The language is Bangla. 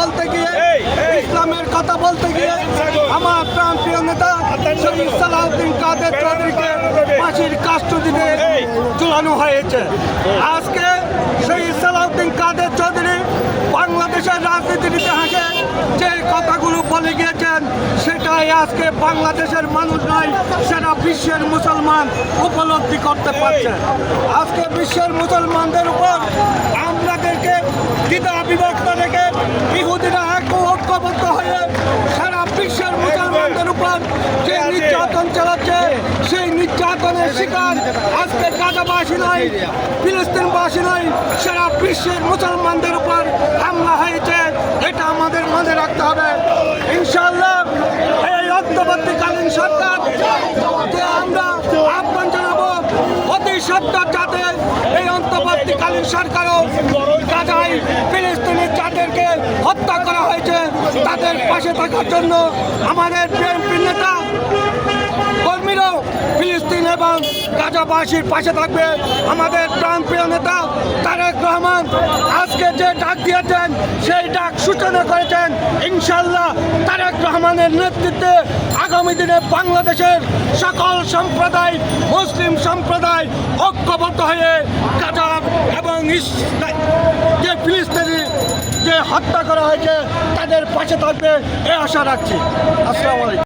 বলতে গিয়ে, ইসলামের কথা বলতে গিয়ে আমার প্রাণপ্রিয় নেতা শহীদ সালাউদ্দিন কাদের চৌধুরীকে ফাঁসির কাস্টডিতে ঝুলানো হয়েছে। আজকে শহীদ সালাউদ্দিন কাদের চৌধুরী বাংলাদেশের রাজনীতির ইতিহাসে যে কথাগুলো বলে গিয়েছেন সেটাই আজকে বাংলাদেশের মানুষ নয়, সারা বিশ্বের মুসলমান উপলব্ধি করতে পারছে। আজকে বিশ্বের মুসলমানদের উপর আমাদেরকে দ্বিধা বিভক্ত রেখে ইহুদিরা ঐক্যবদ্ধ হয়ে সারা বিশ্বের মুসলমানদের উপর যে নির্যাতন চালাচ্ছে, সেই নির্যাতনের শিকার আজকে গাজাবাসী নয়, ফিলিস্তিনবাসী নয়, সারা বিশ্বের মুসলমানদের উপর হামলা হয়েছে। এটা আমাদের মনে রাখতে হবে। ইনশাআল্লাহ এই অন্তর্বর্তীকালীন সরকার যে আমরা আহ্বান জানাবো অতি সত্তর যাতে এই অন্তর্বর্তীকালীন সরকারও গাজায় ফিলিস্তিনি যাদেরকে হত্যা করা হয়েছে তাদের পাশে থাকার জন্য আমাদের বিএনপি নেতা কর্মীরাও ফিলিস্তিন এবং গাজাবাসীর পাশে থাকবে। আমাদের প্রাণপ্রিয় নেতা তারেক রহমান আজকে যে ডাক দিয়েছেন সেই ডাক সূচনা করেছেন। ইনশাআল্লাহ তারেক রহমানের নেতৃত্বে আগামী দিনে বাংলাদেশের সকল সম্প্রদায়, মুসলিম সম্প্রদায় ঐক্যবদ্ধ হয়ে গাজা এবং যে ফিলিস্তিনি যে হত্যা করা হয়েছে তাদের পাশে থাকবে এ আশা রাখছি। আসসালামু আলাইকুম।